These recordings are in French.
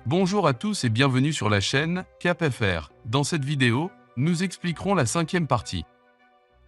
Bonjour à tous et bienvenue sur la chaîne Cap FR. Dans cette vidéo, nous expliquerons la 5e partie.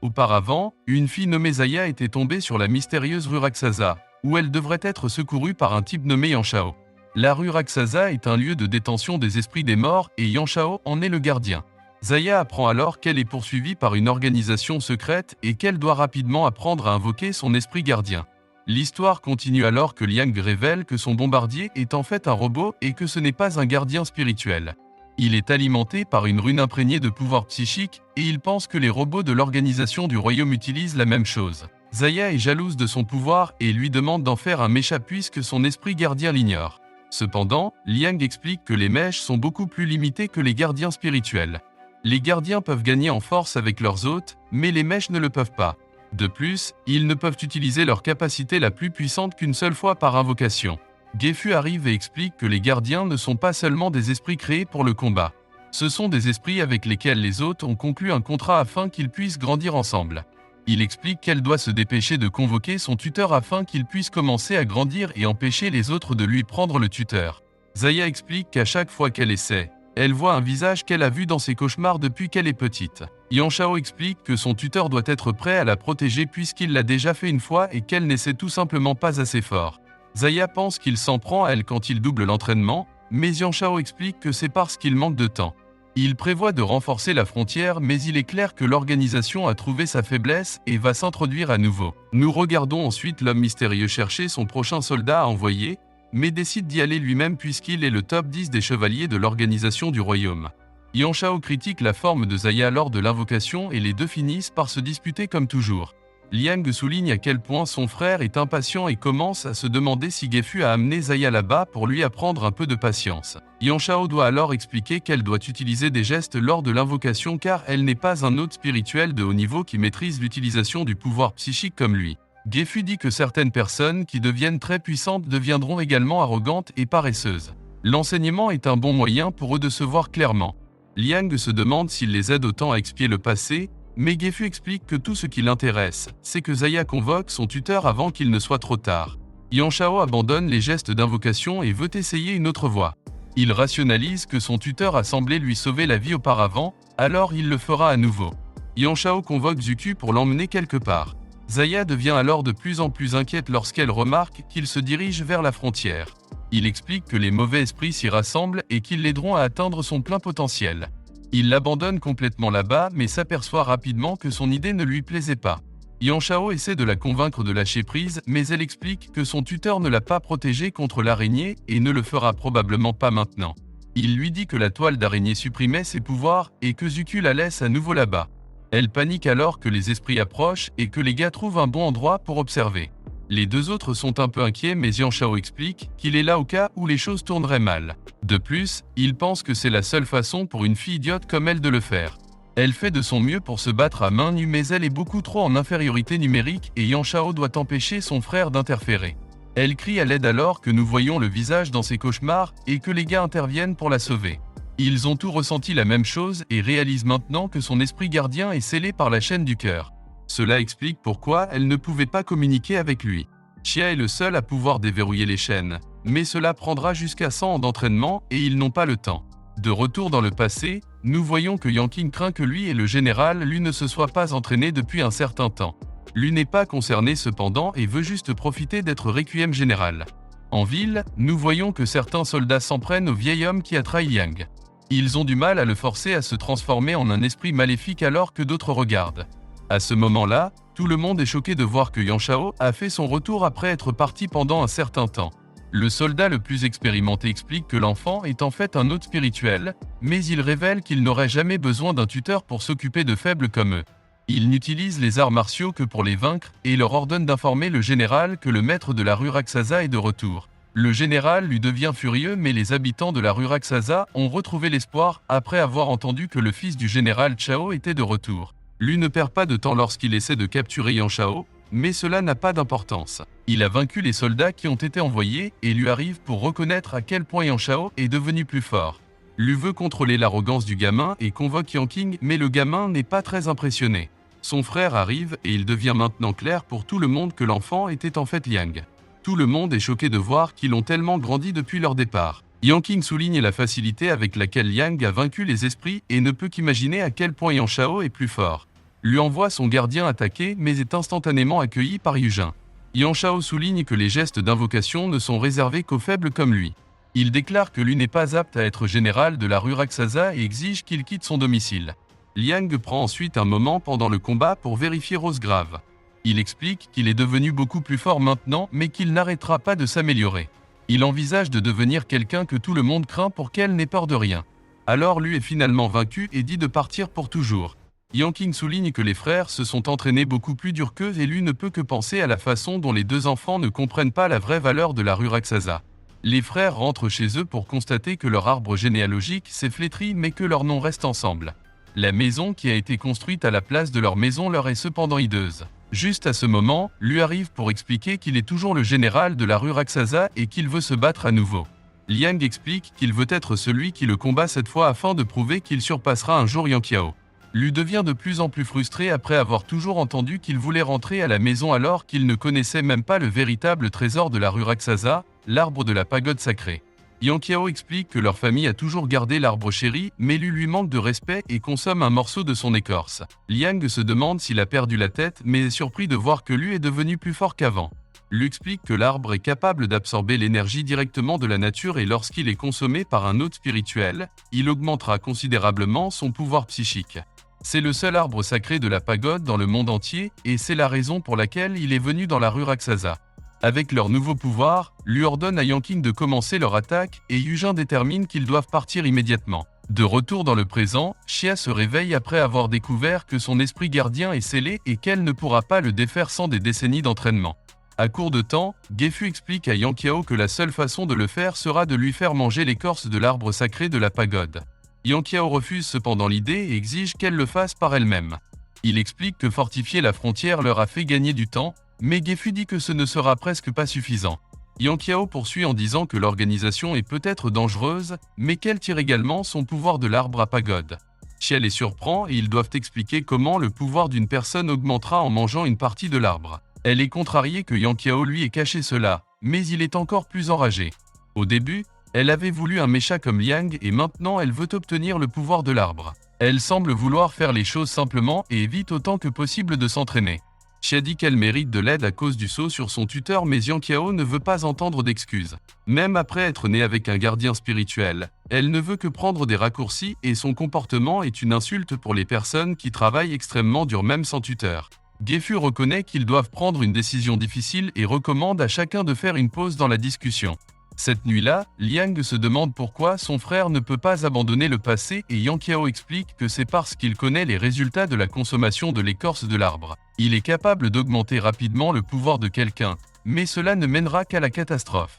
Auparavant, une fille nommée Zaya était tombée sur la mystérieuse rue Raksaza, où elle devrait être secourue par un type nommé Yanshao. La rue Raksaza est un lieu de détention des esprits des morts et Yanshao en est le gardien. Zaya apprend alors qu'elle est poursuivie par une organisation secrète et qu'elle doit rapidement apprendre à invoquer son esprit gardien. L'histoire continue alors que Liang révèle que son bombardier est en fait un robot et que ce n'est pas un gardien spirituel. Il est alimenté par une rune imprégnée de pouvoir psychique et il pense que les robots de l'organisation du royaume utilisent la même chose. Zaya est jalouse de son pouvoir et lui demande d'en faire un mécha puisque son esprit gardien l'ignore. Cependant, Liang explique que les mèches sont beaucoup plus limitées que les gardiens spirituels. Les gardiens peuvent gagner en force avec leurs hôtes, mais les mèches ne le peuvent pas. De plus, ils ne peuvent utiliser leur capacité la plus puissante qu'une seule fois par invocation. Gefu arrive et explique que les gardiens ne sont pas seulement des esprits créés pour le combat. Ce sont des esprits avec lesquels les hôtes ont conclu un contrat afin qu'ils puissent grandir ensemble. Il explique qu'elle doit se dépêcher de convoquer son tuteur afin qu'il puisse commencer à grandir et empêcher les autres de lui prendre le tuteur. Zaya explique qu'à chaque fois qu'elle essaie, elle voit un visage qu'elle a vu dans ses cauchemars depuis qu'elle est petite. Yanshao explique que son tuteur doit être prêt à la protéger puisqu'il l'a déjà fait une fois et qu'elle n'essaie tout simplement pas assez fort. Zaya pense qu'il s'en prend à elle quand il double l'entraînement, mais Yanshao explique que c'est parce qu'il manque de temps. Il prévoit de renforcer la frontière mais il est clair que l'organisation a trouvé sa faiblesse et va s'introduire à nouveau. Nous regardons ensuite l'homme mystérieux chercher son prochain soldat à envoyer, mais décide d'y aller lui-même puisqu'il est le top 10 des chevaliers de l'organisation du royaume. Yanshao critique la forme de Zaya lors de l'invocation et les deux finissent par se disputer comme toujours. Liang souligne à quel point son frère est impatient et commence à se demander si Gefu a amené Zaya là-bas pour lui apprendre un peu de patience. Yanshao doit alors expliquer qu'elle doit utiliser des gestes lors de l'invocation car elle n'est pas un hôte spirituel de haut niveau qui maîtrise l'utilisation du pouvoir psychique comme lui. Gefu dit que certaines personnes qui deviennent très puissantes deviendront également arrogantes et paresseuses. L'enseignement est un bon moyen pour eux de se voir clairement. Liang se demande s'il les aide autant à expier le passé, mais Gefu explique que tout ce qui l'intéresse, c'est que Zaya convoque son tuteur avant qu'il ne soit trop tard. Yanshao abandonne les gestes d'invocation et veut essayer une autre voie. Il rationalise que son tuteur a semblé lui sauver la vie auparavant, alors il le fera à nouveau. Yanshao convoque Zuku pour l'emmener quelque part. Zaya devient alors de plus en plus inquiète lorsqu'elle remarque qu'il se dirige vers la frontière. Il explique que les mauvais esprits s'y rassemblent et qu'ils l'aideront à atteindre son plein potentiel. Il l'abandonne complètement là-bas mais s'aperçoit rapidement que son idée ne lui plaisait pas. Yanshao essaie de la convaincre de lâcher prise mais elle explique que son tuteur ne l'a pas protégée contre l'araignée et ne le fera probablement pas maintenant. Il lui dit que la toile d'araignée supprimait ses pouvoirs et que Zuku la laisse à nouveau là-bas. Elle panique alors que les esprits approchent et que les gars trouvent un bon endroit pour observer. Les deux autres sont un peu inquiets mais Yanshao explique qu'il est là au cas où les choses tourneraient mal. De plus, il pense que c'est la seule façon pour une fille idiote comme elle de le faire. Elle fait de son mieux pour se battre à main nue mais elle est beaucoup trop en infériorité numérique et Yanshao doit empêcher son frère d'interférer. Elle crie à l'aide alors que nous voyons le visage dans ses cauchemars et que les gars interviennent pour la sauver. Ils ont tous ressenti la même chose et réalisent maintenant que son esprit gardien est scellé par la chaîne du cœur. Cela explique pourquoi elle ne pouvait pas communiquer avec lui. Chia est le seul à pouvoir déverrouiller les chaînes, mais cela prendra jusqu'à 100 ans d'entraînement et ils n'ont pas le temps. De retour dans le passé, nous voyons que Yanking craint que lui et le général Lu ne se soient pas entraînés depuis un certain temps. Lu n'est pas concerné cependant et veut juste profiter d'être Requiem général. En ville, nous voyons que certains soldats s'en prennent au vieil homme qui a trahi Liang. Ils ont du mal à le forcer à se transformer en un esprit maléfique alors que d'autres regardent. À ce moment-là, tout le monde est choqué de voir que Yanshao a fait son retour après être parti pendant un certain temps. Le soldat le plus expérimenté explique que l'enfant est en fait un hôte spirituel, mais il révèle qu'il n'aurait jamais besoin d'un tuteur pour s'occuper de faibles comme eux. Il n'utilise les arts martiaux que pour les vaincre et leur ordonne d'informer le général que le maître de la rue Raksaza est de retour. Le général lui devient furieux mais les habitants de la rue Raksaza ont retrouvé l'espoir après avoir entendu que le fils du général Chao était de retour. Lui ne perd pas de temps lorsqu'il essaie de capturer Yanshao, mais cela n'a pas d'importance. Il a vaincu les soldats qui ont été envoyés et lui arrive pour reconnaître à quel point Yanshao est devenu plus fort. Lui veut contrôler l'arrogance du gamin et convoque Yanking mais le gamin n'est pas très impressionné. Son frère arrive et il devient maintenant clair pour tout le monde que l'enfant était en fait Liang. Tout le monde est choqué de voir qu'ils ont tellement grandi depuis leur départ. Yanqing souligne la facilité avec laquelle Yang a vaincu les esprits et ne peut qu'imaginer à quel point Yang Shao est plus fort. Lui envoie son gardien attaquer mais est instantanément accueilli par Yujin. Yang Shao souligne que les gestes d'invocation ne sont réservés qu'aux faibles comme lui. Il déclare que lui n'est pas apte à être général de la rue Raksaza et exige qu'il quitte son domicile. Liang prend ensuite un moment pendant le combat pour vérifier Rosegrave. Il explique qu'il est devenu beaucoup plus fort maintenant mais qu'il n'arrêtera pas de s'améliorer. Il envisage de devenir quelqu'un que tout le monde craint pour qu'elle n'ait peur de rien. Alors lui est finalement vaincu et dit de partir pour toujours. Yanqing souligne que les frères se sont entraînés beaucoup plus dur qu'eux et lui ne peut que penser à la façon dont les deux enfants ne comprennent pas la vraie valeur de la rue Raksaza. Les frères rentrent chez eux pour constater que leur arbre généalogique s'est flétri mais que leur nom reste ensemble. La maison qui a été construite à la place de leur maison leur est cependant hideuse. Juste à ce moment, lui arrive pour expliquer qu'il est toujours le général de la rue Raksaza et qu'il veut se battre à nouveau. Liang explique qu'il veut être celui qui le combat cette fois afin de prouver qu'il surpassera un jour Yang Qiao. Lui devient de plus en plus frustré après avoir toujours entendu qu'il voulait rentrer à la maison alors qu'il ne connaissait même pas le véritable trésor de la rue Raksaza, l'arbre de la pagode sacrée. Yang Qiao explique que leur famille a toujours gardé l'arbre chéri, mais lui manque de respect et consomme un morceau de son écorce. Liang se demande s'il a perdu la tête, mais est surpris de voir que lui est devenu plus fort qu'avant. Lui explique que l'arbre est capable d'absorber l'énergie directement de la nature et lorsqu'il est consommé par un hôte spirituel, il augmentera considérablement son pouvoir psychique. C'est le seul arbre sacré de la pagode dans le monde entier, et c'est la raison pour laquelle il est venu dans la rue Raksaza. Avec leur nouveau pouvoir, lui ordonne à Yanqing de commencer leur attaque et Yujin détermine qu'ils doivent partir immédiatement. De retour dans le présent, Xia se réveille après avoir découvert que son esprit gardien est scellé et qu'elle ne pourra pas le défaire sans des décennies d'entraînement. À court de temps, Gefu explique à Yang Qiao que la seule façon de le faire sera de lui faire manger l'écorce de l'arbre sacré de la pagode. Yang Qiao refuse cependant l'idée et exige qu'elle le fasse par elle-même. Il explique que fortifier la frontière leur a fait gagner du temps, mais Gefu dit que ce ne sera presque pas suffisant. Yang Qiao poursuit en disant que l'organisation est peut-être dangereuse, mais qu'elle tire également son pouvoir de l'arbre à pagode. Xia les surprend et ils doivent expliquer comment le pouvoir d'une personne augmentera en mangeant une partie de l'arbre. Elle est contrariée que Yang Qiao lui ait caché cela, mais il est encore plus enragé. Au début, elle avait voulu un mécha comme Liang et maintenant elle veut obtenir le pouvoir de l'arbre. Elle semble vouloir faire les choses simplement et évite autant que possible de s'entraîner. Xia dit qu'elle mérite de l'aide à cause du saut sur son tuteur mais Yang Qiao ne veut pas entendre d'excuses. Même après être née avec un gardien spirituel, elle ne veut que prendre des raccourcis et son comportement est une insulte pour les personnes qui travaillent extrêmement dur même sans tuteur. Gefu reconnaît qu'ils doivent prendre une décision difficile et recommande à chacun de faire une pause dans la discussion. Cette nuit-là, Liang se demande pourquoi son frère ne peut pas abandonner le passé et Yang Qiao explique que c'est parce qu'il connaît les résultats de la consommation de l'écorce de l'arbre. Il est capable d'augmenter rapidement le pouvoir de quelqu'un, mais cela ne mènera qu'à la catastrophe.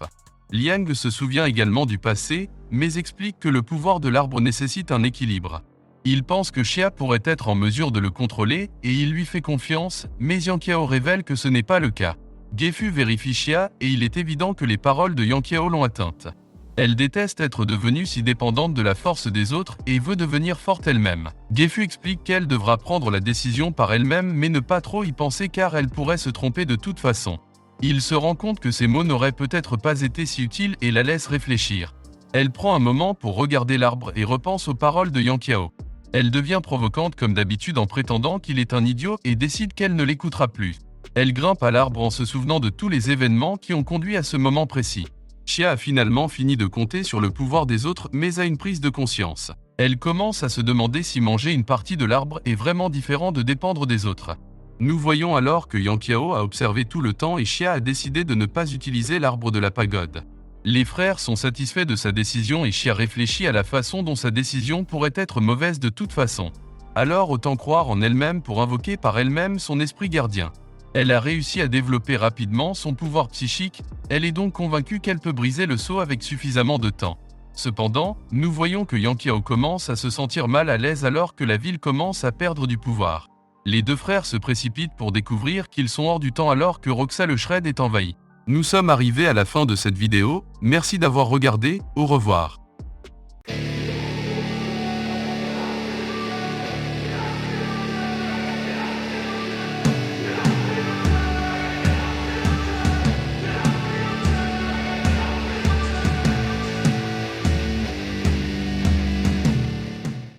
Liang se souvient également du passé, mais explique que le pouvoir de l'arbre nécessite un équilibre. Il pense que Xia pourrait être en mesure de le contrôler et il lui fait confiance, mais Yang Qiao révèle que ce n'est pas le cas. Gefu vérifie Xia et il est évident que les paroles de Yang Qiao l'ont atteinte. Elle déteste être devenue si dépendante de la force des autres et veut devenir forte elle-même. Gefu explique qu'elle devra prendre la décision par elle-même mais ne pas trop y penser car elle pourrait se tromper de toute façon. Il se rend compte que ces mots n'auraient peut-être pas été si utiles et la laisse réfléchir. Elle prend un moment pour regarder l'arbre et repense aux paroles de Yang Qiao. Elle devient provocante comme d'habitude en prétendant qu'il est un idiot et décide qu'elle ne l'écoutera plus. Elle grimpe à l'arbre en se souvenant de tous les événements qui ont conduit à ce moment précis. Xia a finalement fini de compter sur le pouvoir des autres mais a une prise de conscience. Elle commence à se demander si manger une partie de l'arbre est vraiment différent de dépendre des autres. Nous voyons alors que Yang Qiao a observé tout le temps et Xia a décidé de ne pas utiliser l'arbre de la pagode. Les frères sont satisfaits de sa décision et Xia réfléchit à la façon dont sa décision pourrait être mauvaise de toute façon. Alors autant croire en elle-même pour invoquer par elle-même son esprit gardien. Elle a réussi à développer rapidement son pouvoir psychique, elle est donc convaincue qu'elle peut briser le sceau avec suffisamment de temps. Cependant, nous voyons que Yang Qiao commence à se sentir mal à l'aise alors que la ville commence à perdre du pouvoir. Les deux frères se précipitent pour découvrir qu'ils sont hors du temps alors que Roxa le Shred est envahi. Nous sommes arrivés à la fin de cette vidéo, merci d'avoir regardé, au revoir.